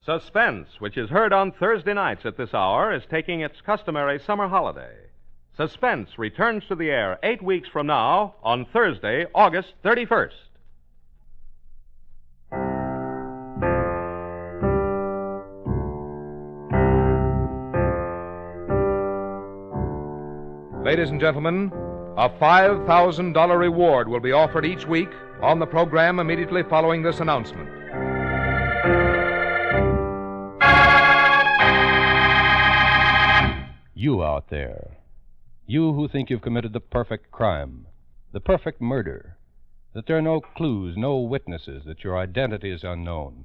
Suspense, which is heard on Thursday nights at this hour, is taking its customary summer holiday. Suspense returns to the air 8 weeks from now on Thursday, August 31st. Ladies and gentlemen, a $5,000 reward will be offered each week on the program immediately following this announcement. You out there, you who think you've committed the perfect crime, the perfect murder, that there are no clues, no witnesses, that your identity is unknown.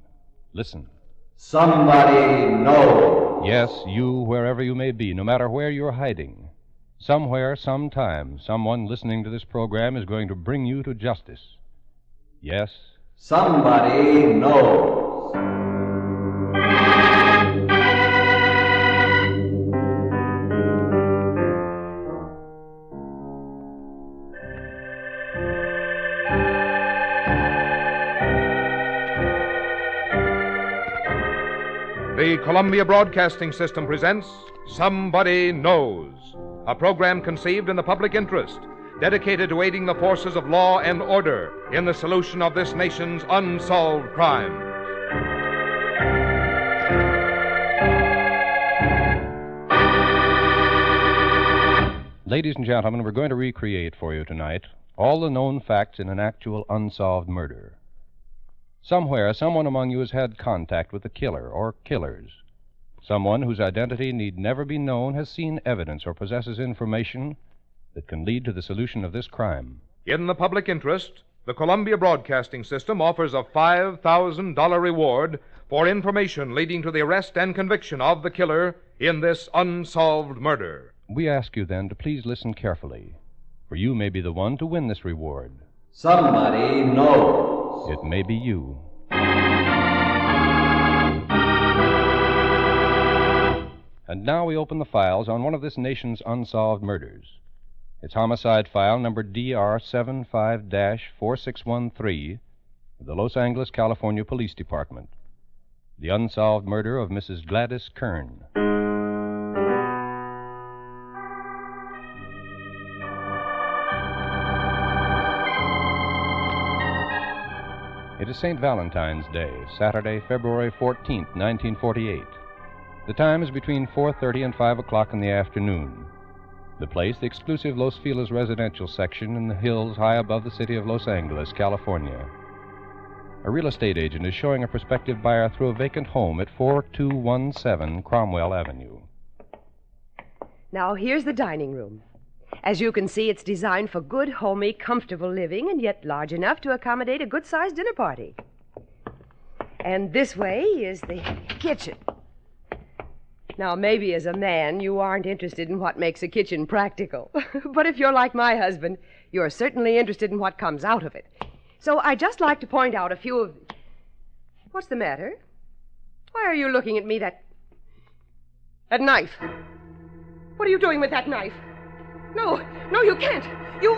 Listen. Somebody knows. Yes, you, wherever you may be, no matter where you're hiding. Somewhere, sometime, someone listening to this program is going to bring you to justice. Yes? Somebody knows. The Columbia Broadcasting System presents Somebody Knows, a program conceived in the public interest, dedicated to aiding the forces of law and order in the solution of this nation's unsolved crimes. Ladies and gentlemen, we're going to recreate for you tonight all the known facts in an actual unsolved murder. Somewhere, someone among you has had contact with the killer or killers. Someone whose identity need never be known has seen evidence or possesses information that can lead to the solution of this crime. In the public interest, the Columbia Broadcasting System offers a $5,000 reward for information leading to the arrest and conviction of the killer in this unsolved murder. We ask you then to please listen carefully, for you may be the one to win this reward. Somebody knows. It may be you. And now we open the files on one of this nation's unsolved murders. It's homicide file number DR75-4613 of the Los Angeles, California Police Department. The unsolved murder of Mrs. Gladys Kern. It is St. Valentine's Day, Saturday, February 14th, 1948. The time is between 4:30 and 5 o'clock in the afternoon. The place, the exclusive Los Feliz residential section in the hills high above the city of Los Angeles, California. A real estate agent is showing a prospective buyer through a vacant home at 4217 Cromwell Avenue. Now, here's the dining room. As you can see, it's designed for good, homey, comfortable living, and yet large enough to accommodate a good-sized dinner party. And this way is the kitchen. Now, maybe as a man, you aren't interested in what makes a kitchen practical. But if you're like my husband, you're certainly interested in what comes out of it. So I'd just like to point out a few of... What's the matter? Why are you looking at me that knife? What are you doing with that knife? No, you can't. No!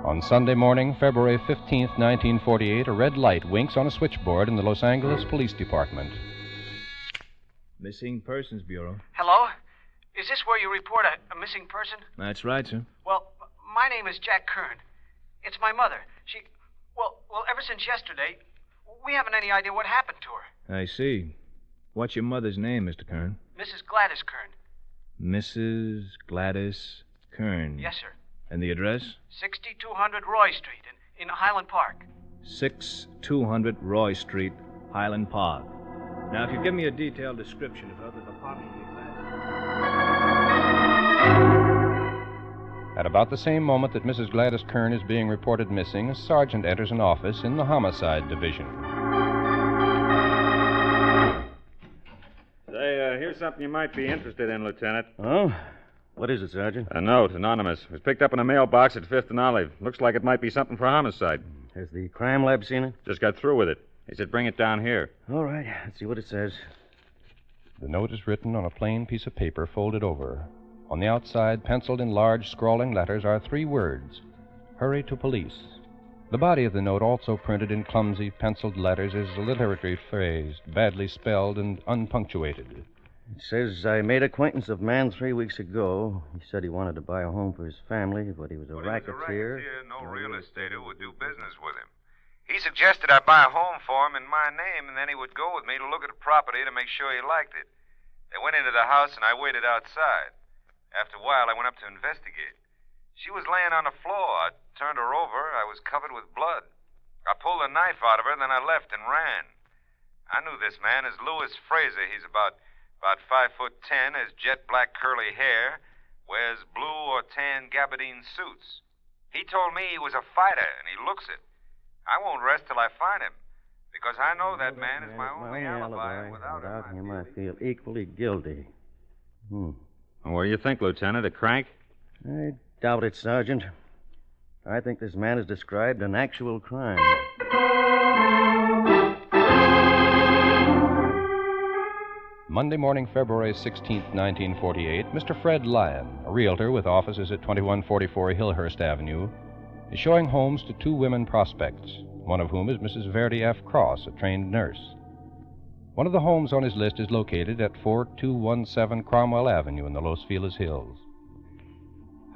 On Sunday morning, February 15th, 1948, a red light winks on a switchboard in the Los Angeles Police Department. Missing Persons Bureau. Hello? Is this where you report a missing person? That's right, sir. Well, my name is Jack Kern. It's my mother. Well, ever since yesterday, we haven't any idea what happened to her. I see. What's your mother's name, Mr. Kern? Mrs. Gladys Kern. Mrs. Gladys Kern. Yes, sir. And the address? 6200 Roy Street in Highland Park. 6200 Roy Street, Highland Park. Now, if you give me a detailed description of her, the department will be glad. At about the same moment that Mrs. Gladys Kern is being reported missing, a sergeant enters an office in the homicide division. Here's something you might be interested in, Lieutenant. Oh? What is it, Sergeant? A note, anonymous. It was picked up in a mailbox at 5th and Olive. Looks like it might be something for homicide. Has the crime lab seen it? Just got through with it. He said bring it down here. All right. Let's see what it says. The note is written on a plain piece of paper folded over. On the outside, penciled in large, scrawling letters, are 3 words. Hurry to police. The body of the note, also printed in clumsy, penciled letters, is alliteratively phrased, badly spelled, and unpunctuated. It says, I made acquaintance of man 3 weeks ago. He said he wanted to buy a home for his family, but he was a racketeer. No real estater would do business with him. He suggested I buy a home for him in my name, and then he would go with me to look at the property to make sure he liked it. They went into the house, and I waited outside. After a while, I went up to investigate. She was laying on the floor. I turned her over. I was covered with blood. I pulled a knife out of her, then I left and ran. I knew this man as Louis Fraser. He's about 5'10", has jet black curly hair, wears blue or tan gabardine suits. He told me he was a fighter, and he looks it. I won't rest till I find him, because I know that man is my only alibi. Without him, I feel equally guilty. What do you think, Lieutenant? A crank? I doubt it, Sergeant. I think this man has described an actual crime. Monday morning, February 16th, 1948, Mr. Fred Lyon, a realtor with offices at 2144 Hillhurst Avenue, is showing homes to two women prospects, one of whom is Mrs. Verdi F. Cross, a trained nurse. One of the homes on his list is located at 4217 Cromwell Avenue in the Los Feliz Hills.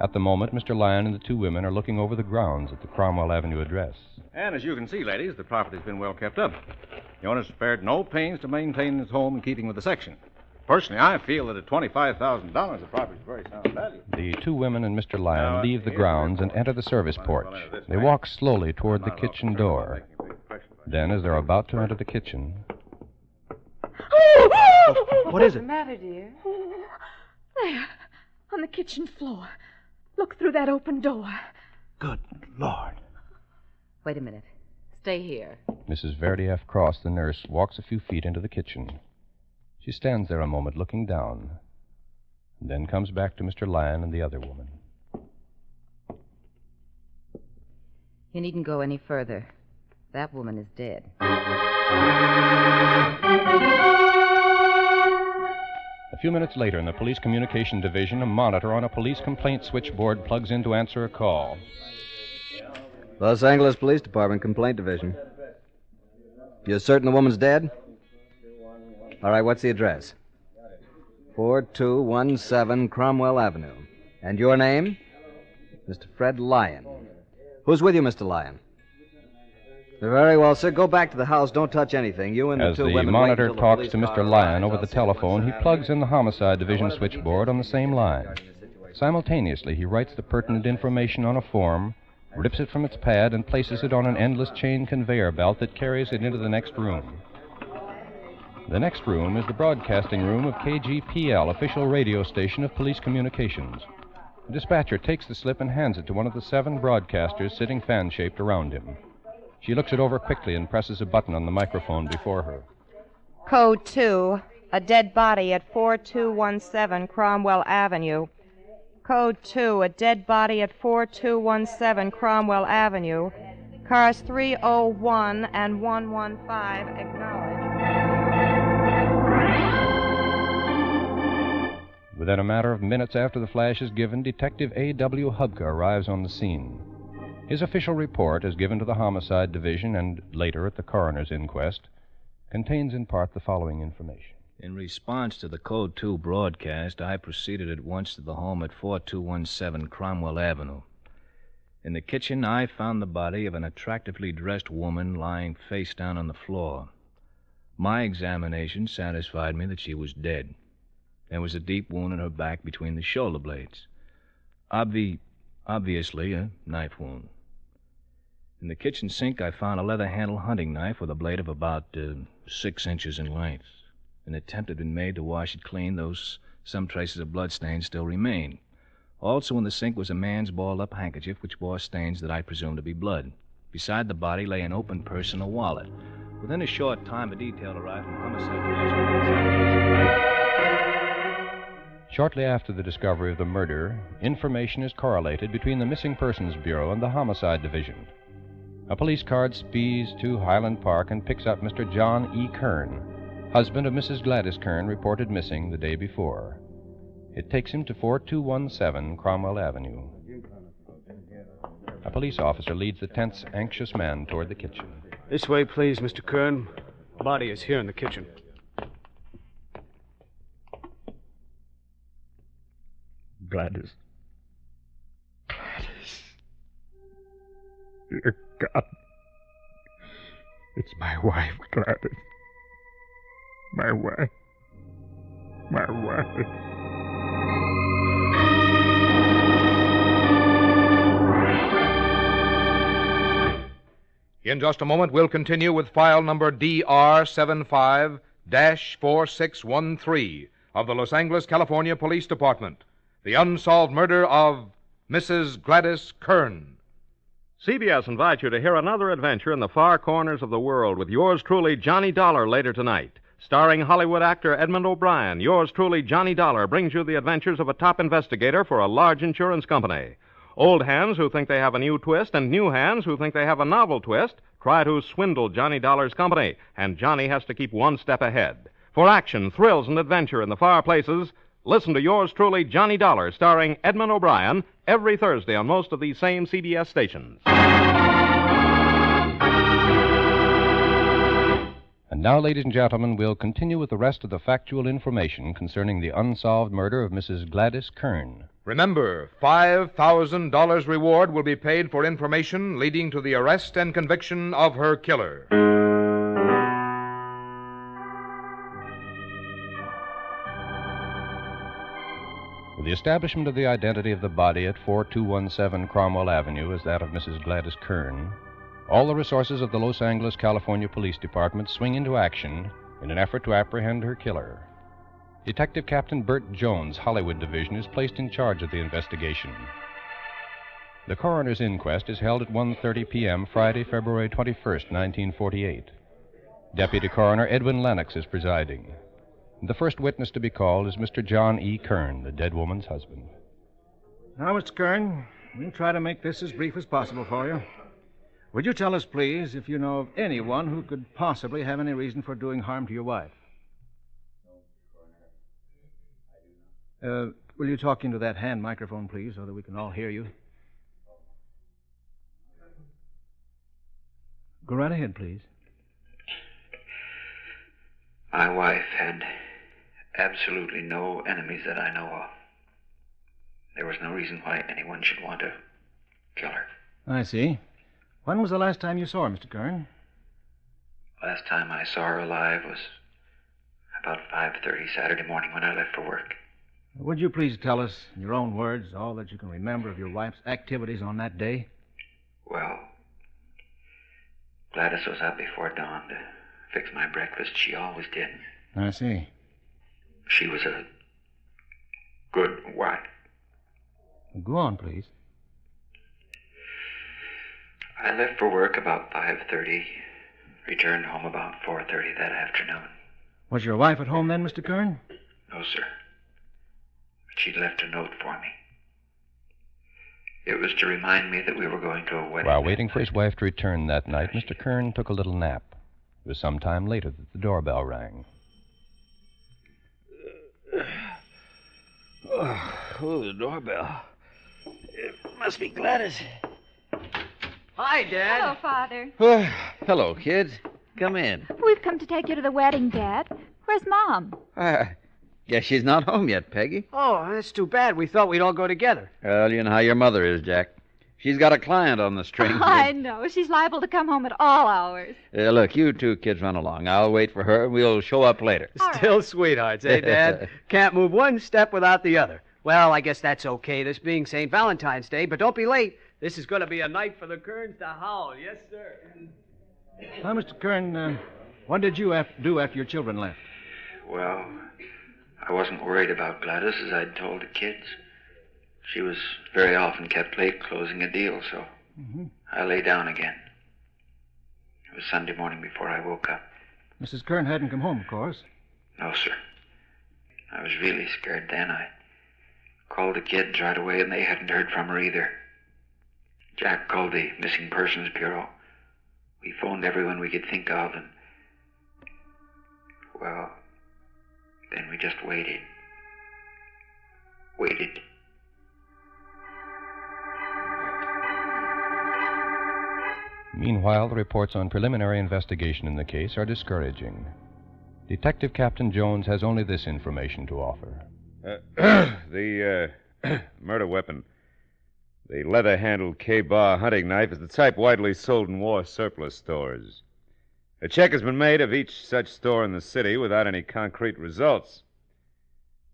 At the moment, Mr. Lyon and the two women are looking over the grounds at the Cromwell Avenue address. And as you can see, ladies, the property's been well kept up. The owner spared no pains to maintain his home in keeping with the section. Personally, I feel that at $25,000, the property's very sound value. The two women and Mr. Lyon leave the grounds and enter the service porch. They walk slowly toward the kitchen door. Then, as they're about to enter the kitchen... What is it? What's the matter, dear? There, on the kitchen floor. Look through that open door. Good Lord. Wait a minute. Stay here. Mrs. Verdi F. Cross, the nurse, walks a few feet into the kitchen. She stands there a moment looking down, and then comes back to Mr. Lyon and the other woman. You needn't go any further. That woman is dead. A few minutes later, in the Police Communication Division, a monitor on a police complaint switchboard plugs in to answer a call. Los Angeles Police Department, Complaint Division. You're certain the woman's dead? All right, what's the address? 4217 Cromwell Avenue. And your name? Mr. Fred Lyon. Who's with you, Mr. Lyon? Very well, sir. Go back to the house. Don't touch anything. You and the two women. As the monitor talks to Mr. Lyon over the telephone, he plugs in the Homicide Division switchboard on the same line. Simultaneously, he writes the pertinent information on a form, rips it from its pad, and places it on an endless chain conveyor belt that carries it into the next room. The next room is the broadcasting room of KGPL, official radio station of police communications. The dispatcher takes the slip and hands it to one of the 7 broadcasters sitting fan-shaped around him. She looks it over quickly and presses a button on the microphone before her. Code 2, a dead body at 4217 Cromwell Avenue. Code 2, a dead body at 4217 Cromwell Avenue. Cars 301 and 115 acknowledged. Within a matter of minutes after the flash is given, Detective A.W. Hubka arrives on the scene. His official report, as given to the Homicide Division and later at the coroner's inquest, contains in part the following information. In response to the Code 2 broadcast, I proceeded at once to the home at 4217 Cromwell Avenue. In the kitchen, I found the body of an attractively dressed woman lying face down on the floor. My examination satisfied me that she was dead. There was a deep wound in her back between the shoulder blades. Obviously a knife wound. In the kitchen sink, I found a leather-handled hunting knife with a blade of about 6 inches in length. An attempt had been made to wash it clean, though some traces of bloodstains still remained. Also in the sink was a man's balled-up handkerchief which bore stains that I presumed to be blood. Beside the body lay an open purse and a wallet. Within a short time, a detail arrived from Homicide Division. Shortly after the discovery of the murder, information is correlated between the Missing Persons Bureau and the Homicide Division. A police car speeds to Highland Park and picks up Mr. John E. Kern, husband of Mrs. Gladys Kern, reported missing the day before. It takes him to 4217 Cromwell Avenue. A police officer leads the tense, anxious man toward the kitchen. This way, please, Mr. Kern. Body is here in the kitchen. Gladys. Gladys. Dear God. It's my wife, Gladys. My wife. My wife. In just a moment, we'll continue with file number DR75-4613 of the Los Angeles, California Police Department. The unsolved murder of Mrs. Gladys Kern. CBS invites you to hear another adventure in the far corners of the world with yours truly, Johnny Dollar, later tonight. Starring Hollywood actor Edmund O'Brien, yours truly, Johnny Dollar, brings you the adventures of a top investigator for a large insurance company. Old hands who think they have a new twist and new hands who think they have a novel twist try to swindle Johnny Dollar's company, and Johnny has to keep one step ahead. For action, thrills, and adventure in the far places, listen to yours truly, Johnny Dollar, starring Edmund O'Brien, every Thursday on most of these same CBS stations. And now, ladies and gentlemen, we'll continue with the rest of the factual information concerning the unsolved murder of Mrs. Gladys Kern. Remember, $5,000 reward will be paid for information leading to the arrest and conviction of her killer. With the establishment of the identity of the body at 4217 Cromwell Avenue as that of Mrs. Gladys Kern, all the resources of the Los Angeles, California Police Department swing into action in an effort to apprehend her killer. Detective Captain Bert Jones' Hollywood Division is placed in charge of the investigation. The coroner's inquest is held at 1:30 p.m. Friday, February 21st, 1948. Deputy Coroner Edwin Lennox is presiding. The first witness to be called is Mr. John E. Kern, the dead woman's husband. Now, Mr. Kern, we'll try to make this as brief as possible for you. Would you tell us, please, if you know of anyone who could possibly have any reason for doing harm to your wife? Will you talk into that hand microphone, please, so that we can all hear you? Go right ahead, please. My wife had absolutely no enemies that I know of. There was no reason why anyone should want to kill her. I see. When was the last time you saw her, Mr. Kern? Last time I saw her alive was about 5:30 Saturday morning when I left for work. Would you please tell us, in your own words, all that you can remember of your wife's activities on that day? Well, Gladys was up before dawn to fix my breakfast. She always did. I see. She was a good wife. Go on, please. I left for work about 5:30, returned home about 4:30 that afternoon. Was your wife at home then, Mr. Kern? No, sir. But she'd left a note for me. It was to remind me that we were going to a wedding. While waiting for his wife to return that night, Mr. Kern took a little nap. It was some time later that the doorbell rang. Oh, the doorbell. It must be Gladys. Hi, Dad. Hello, Father. Hello, kids. Come in. We've come to take you to the wedding, Dad. Where's Mom? Guess she's not home yet, Peggy. Oh, that's too bad. We thought we'd all go together. Well, you know how your mother is, Jack. She's got a client on the string. I know. She's liable to come home at all hours. Look, you two kids run along. I'll wait for her. We'll show up later. Still sweethearts, eh, Dad? Can't move one step without the other. Well, I guess that's okay, this being St. Valentine's Day, but don't be late. This is going to be a night for the Kerns to howl. Yes, sir. Now, Mr. Kern, what did you do after your children left? Well, I wasn't worried about Gladys, as I'd told the kids. She was very often kept late closing a deal, so I lay down again. It was Sunday morning before I woke up. Mrs. Kern hadn't come home, of course. No, sir. I was really scared then. I called the kids right away, and they hadn't heard from her either. Jack called the Missing Persons Bureau. We phoned everyone we could think of, and, well, then we just waited. Waited. Meanwhile, the reports on preliminary investigation in the case are discouraging. Detective Captain Jones has only this information to offer. The murder weapon, the leather-handled K-bar hunting knife, is the type widely sold in war surplus stores. A check has been made of each such store in the city without any concrete results.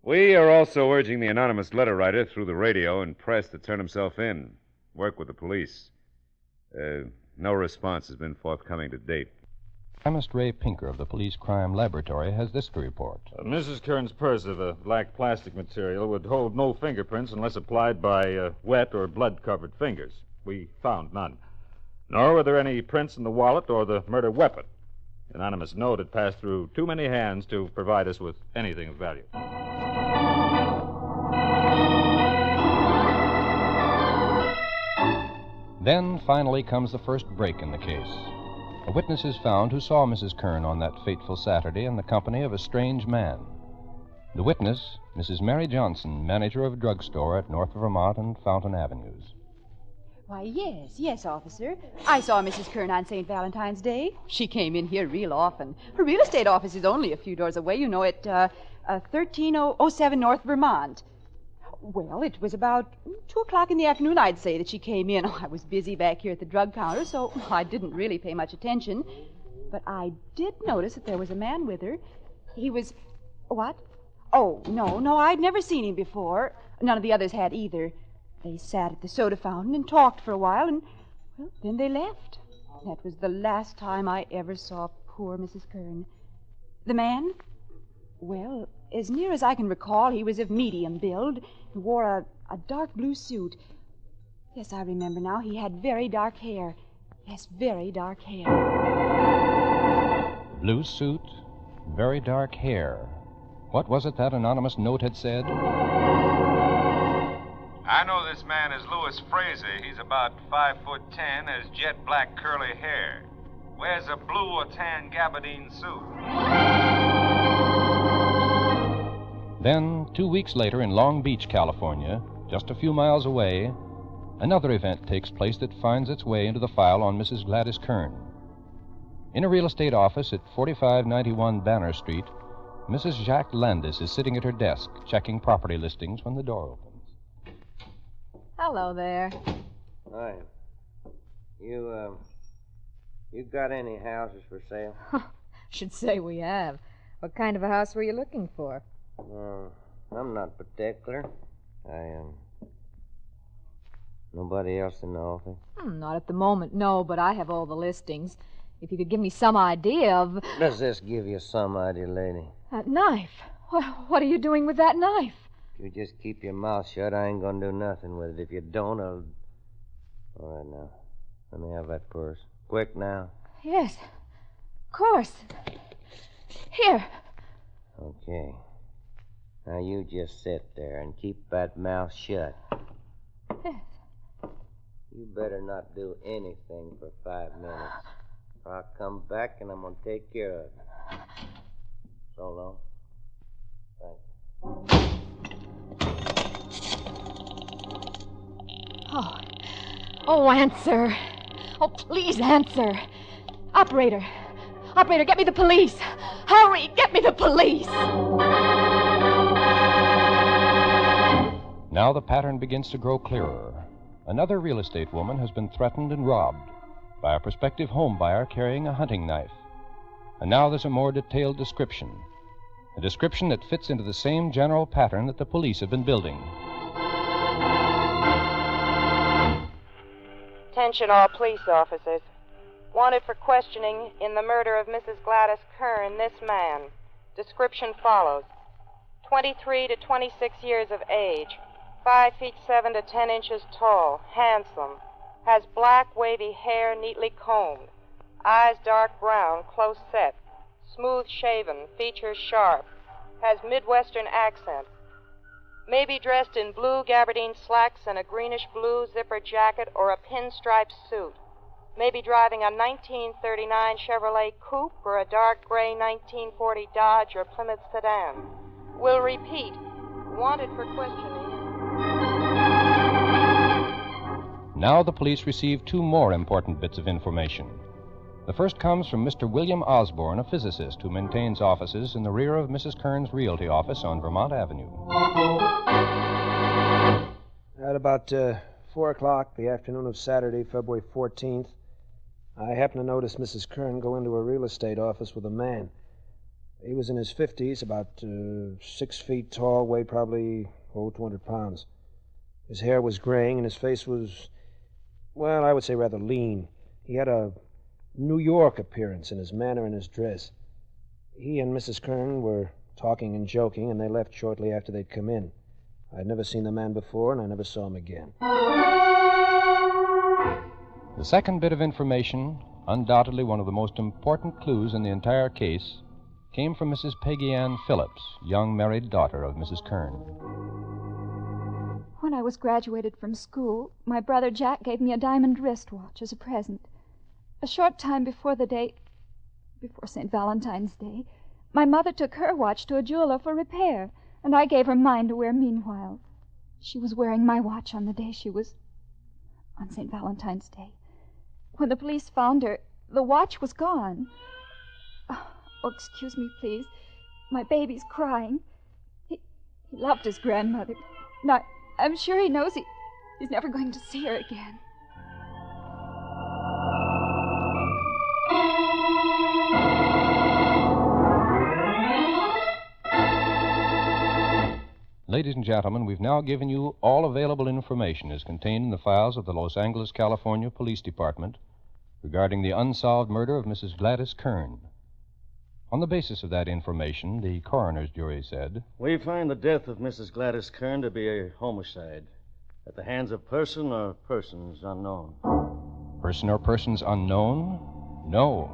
We are also urging the anonymous letter writer through the radio and press to turn himself in, work with the police. No response has been forthcoming to date. Chemist Ray Pinker of the Police Crime Laboratory has this to report. Mrs. Kern's purse of a black plastic material would hold no fingerprints unless applied by wet or blood-covered fingers. We found none. Nor were there any prints in the wallet or the murder weapon. The anonymous note had passed through too many hands to provide us with anything of value. Then, finally, comes the first break in the case. A witness is found who saw Mrs. Kern on that fateful Saturday in the company of a strange man. The witness, Mrs. Mary Johnson, manager of a drugstore at North Vermont and Fountain Avenues. Why, yes, officer. I saw Mrs. Kern on St. Valentine's Day. She came in here real often. Her real estate office is only a few doors away, you know, at 13007 North Vermont. Well, it was about 2 o'clock in the afternoon, I'd say, that she came in. I was busy back here at the drug counter, so I didn't really pay much attention. But I did notice that there was a man with her. He was... What? Oh, no, I'd never seen him before. None of the others had either. They sat at the soda fountain and talked for a while, and, well, then they left. That was the last time I ever saw poor Mrs. Kern. The man? Well, as near as I can recall, he was of medium build. He wore a dark blue suit. Yes, I remember now. He had very dark hair. Yes, very dark hair. Blue suit, very dark hair. What was it that anonymous note had said? I know this man is Louis Fraser. He's about 5'10", has jet black curly hair. Wears a blue or tan gabardine suit. Then, 2 weeks later in Long Beach, California, just a few miles away, another event takes place that finds its way into the file on Mrs. Gladys Kern. In a real estate office at 4591 Banner Street, Mrs. Jacques Landis is sitting at her desk checking property listings when the door opens. Hello there. Hi. You got any houses for sale? Should say we have. What kind of a house were you looking for? I'm not particular. Nobody else in the office? Not at the moment, no, but I have all the listings. If you could give me some idea of... Does this give you some idea, lady? That knife. What are you doing with that knife? If you just keep your mouth shut, I ain't gonna do nothing with it. If you don't, I'll... All right, now. Let me have that purse. Quick, now. Yes, of course. Here. Okay. Now you just sit there and keep that mouth shut. Yes. You better not do anything for 5 minutes. Or I'll come back and I'm gonna take care of it. So long. Thanks. Oh, answer. Oh, please answer. Operator, get me the police. Hurry, get me the police. Now the pattern begins to grow clearer. Another real estate woman has been threatened and robbed by a prospective home buyer carrying a hunting knife. And now there's a more detailed description. A description that fits into the same general pattern that the police have been building. Attention all police officers. Wanted for questioning in the murder of Mrs. Gladys Kern, this man. Description follows. 23 to 26 years of age. 5 feet 7 to 10 inches tall. Handsome. Has black wavy hair neatly combed. Eyes dark brown, close set. Smooth shaven, features sharp. Has Midwestern accent. May be dressed in blue gabardine slacks and a greenish-blue zipper jacket or a pinstripe suit. May be driving a 1939 Chevrolet Coupe or a dark gray 1940 Dodge or Plymouth sedan. Will repeat. Wanted for questioning. Now the police receive two more important bits of information. The first comes from Mr. William Osborne, a physicist who maintains offices in the rear of Mrs. Kern's realty office on Vermont Avenue. At about 4 o'clock the afternoon of Saturday, February 14th, I happened to notice Mrs. Kern go into a real estate office with a man. He was in his 50s, about 6 feet tall, weighed probably 200 pounds. His hair was graying and his face was, well, I would say rather lean. He had a New York appearance in his manner and his dress. He and Mrs. Kern were talking and joking, and they left shortly after they'd come in. I'd never seen the man before, and I never saw him again. The second bit of information, undoubtedly one of the most important clues in the entire case, came from Mrs. Peggy Ann Phillips, young married daughter of Mrs. Kern. When I was graduated from school, my brother Jack gave me a diamond wristwatch as a present. A short time before St. Valentine's Day, my mother took her watch to a jeweler for repair, and I gave her mine to wear meanwhile. She was wearing my watch on St. Valentine's Day. When the police found her, the watch was gone. Oh, excuse me, please. My baby's crying. He loved his grandmother. Now, I'm sure he knows he's never going to see her again. Ladies and gentlemen, we've now given you all available information as contained in the files of the Los Angeles, California Police Department regarding the unsolved murder of Mrs. Gladys Kern. On the basis of that information, the coroner's jury said, "We find the death of Mrs. Gladys Kern to be a homicide at the hands of person or persons unknown." Person or persons unknown? No.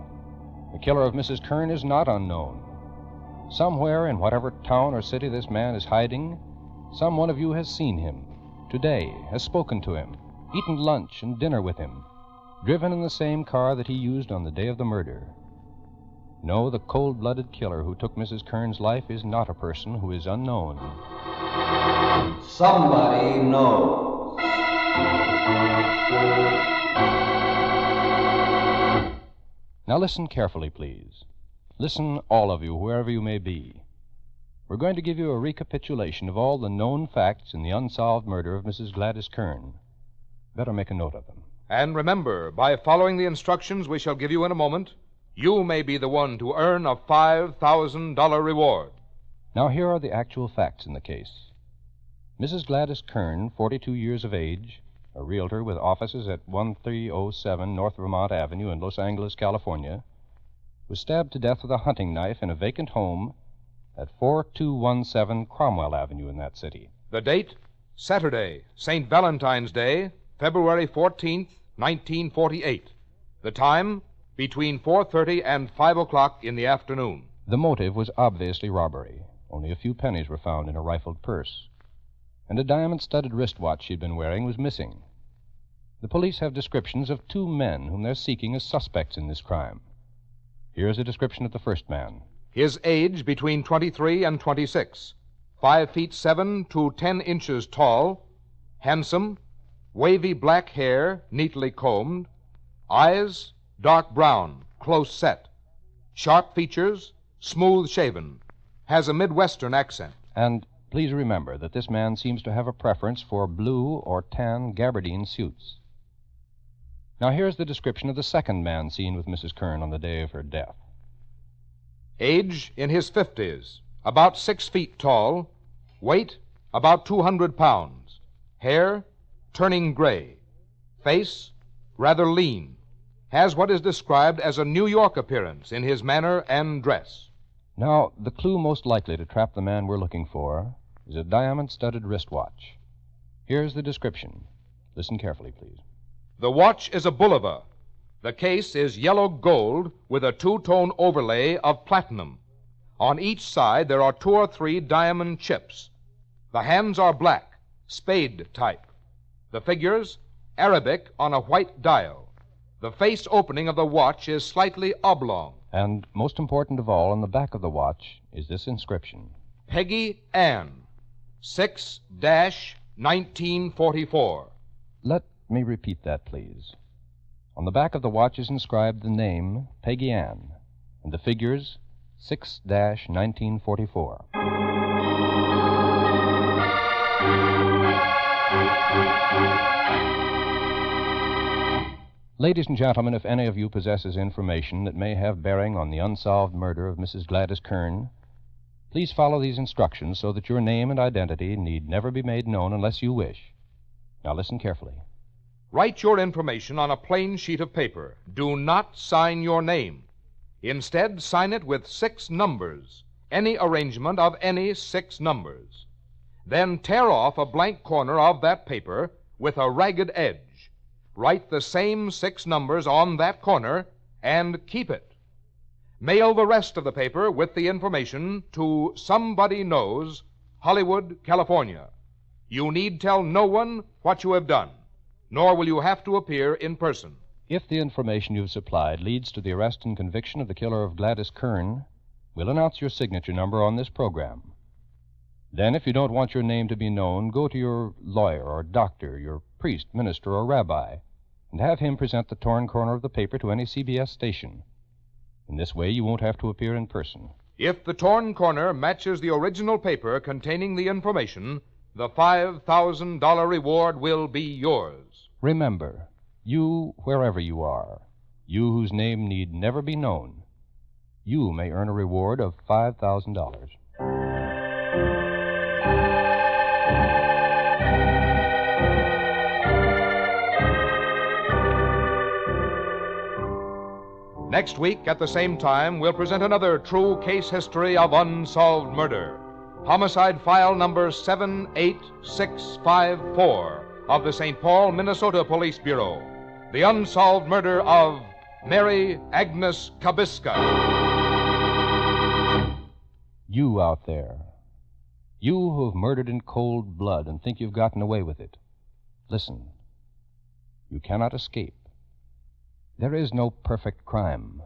The killer of Mrs. Kern is not unknown. Somewhere in whatever town or city this man is hiding, some one of you has seen him today, has spoken to him, eaten lunch and dinner with him, driven in the same car that he used on the day of the murder. No, the cold-blooded killer who took Mrs. Kern's life is not a person who is unknown. Somebody knows. Now listen carefully, please. Listen, all of you, wherever you may be. We're going to give you a recapitulation of all the known facts in the unsolved murder of Mrs. Gladys Kern. Better make a note of them. And remember, by following the instructions we shall give you in a moment, you may be the one to earn a $5,000 reward. Now here are the actual facts in the case. Mrs. Gladys Kern, 42 years of age, a realtor with offices at 1307 North Vermont Avenue in Los Angeles, California, was stabbed to death with a hunting knife in a vacant home at 4217 Cromwell Avenue in that city. The date, Saturday, St. Valentine's Day, February 14th, 1948. The time, between 4:30 and 5 o'clock in the afternoon. The motive was obviously robbery. Only a few pennies were found in a rifled purse. And a diamond-studded wristwatch she'd been wearing was missing. The police have descriptions of two men whom they're seeking as suspects in this crime. Here's a description of the first man. His age between 23 and 26. 5 feet 7 to 10 inches tall, handsome, wavy black hair, neatly combed, eyes dark brown, close set, sharp features, smooth shaven, has a Midwestern accent. And please remember that this man seems to have a preference for blue or tan gabardine suits. Now here's the description of the second man seen with Mrs. Kern on the day of her death. Age in his 50s, about 6 feet tall, weight about 200 pounds, hair turning gray, face rather lean, has what is described as a New York appearance in his manner and dress. Now, the clue most likely to trap the man we're looking for is a diamond-studded wristwatch. Here's the description. Listen carefully, please. The watch is a Bulova. The case is yellow gold with a two-tone overlay of platinum. On each side there are 2 or 3 diamond chips. The hands are black, spade type. The figures, Arabic on a white dial. The face opening of the watch is slightly oblong. And most important of all, on the back of the watch is this inscription. Peggy Ann, 6-1944. Let me repeat that, please. On the back of the watch is inscribed the name Peggy Ann and the figures 6-1944. Ladies and gentlemen, if any of you possesses information that may have bearing on the unsolved murder of Mrs. Gladys Kern, please follow these instructions so that your name and identity need never be made known unless you wish. Now listen carefully. Write your information on a plain sheet of paper. Do not sign your name. Instead, sign it with 6 numbers, any arrangement of any 6 numbers. Then tear off a blank corner of that paper with a ragged edge. Write the same 6 numbers on that corner and keep it. Mail the rest of the paper with the information to Somebody Knows, Hollywood, California. You need tell no one what you have done, nor will you have to appear in person. If the information you've supplied leads to the arrest and conviction of the killer of Gladys Kern, we'll announce your signature number on this program. Then, if you don't want your name to be known, go to your lawyer or doctor, your priest, minister, or rabbi, and have him present the torn corner of the paper to any CBS station. In this way, you won't have to appear in person. If the torn corner matches the original paper containing the information, the $5,000 reward will be yours. Remember, you, wherever you are, you whose name need never be known, you may earn a reward of $5,000. Next week, at the same time, we'll present another true case history of unsolved murder. Homicide file number 78654 of the St. Paul, Minnesota Police Bureau. The unsolved murder of Mary Agnes Kabiska. You out there, you who have murdered in cold blood and think you've gotten away with it, listen. You cannot escape. There is no perfect crime.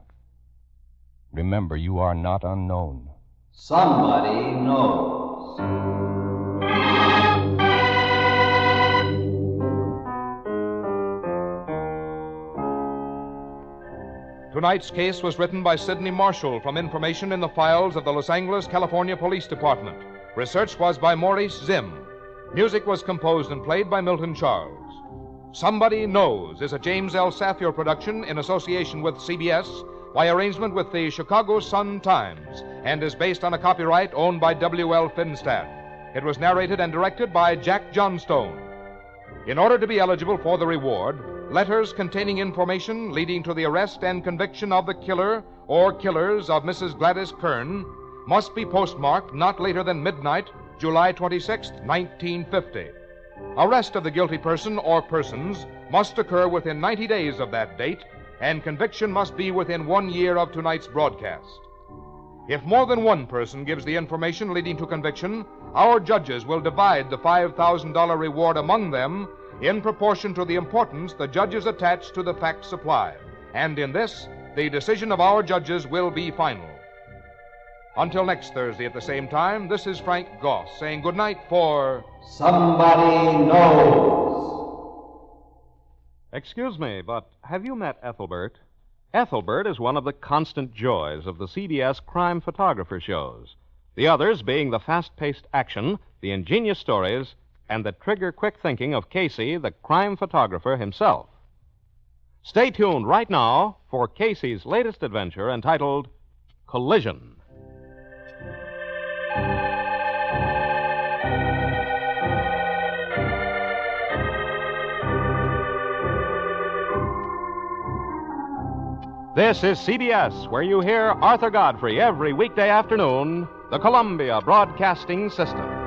Remember, you are not unknown. Somebody knows. Tonight's case was written by Sidney Marshall from information in the files of the Los Angeles, California Police Department. Research was by Maurice Zim. Music was composed and played by Milton Charles. Somebody Knows is a James L. Safier production in association with CBS by arrangement with the Chicago Sun-Times and is based on a copyright owned by W.L. Finstad. It was narrated and directed by Jack Johnstone. In order to be eligible for the reward, letters containing information leading to the arrest and conviction of the killer or killers of Mrs. Gladys Kern must be postmarked not later than midnight, July 26, 1950. Arrest of the guilty person or persons must occur within 90 days of that date, and conviction must be within 1 year of tonight's broadcast. If more than one person gives the information leading to conviction, our judges will divide the $5,000 reward among them in proportion to the importance the judges attach to the facts supplied. And in this, the decision of our judges will be final. Until next Thursday at the same time, this is Frank Goss saying good night for Somebody Knows. Excuse me, but have you met Ethelbert? Ethelbert is one of the constant joys of the CBS crime photographer shows. The others being the fast-paced action, the ingenious stories, and the trigger-quick thinking of Casey, the crime photographer himself. Stay tuned right now for Casey's latest adventure entitled Collision. This is CBS, where you hear Arthur Godfrey every weekday afternoon, the Columbia Broadcasting System.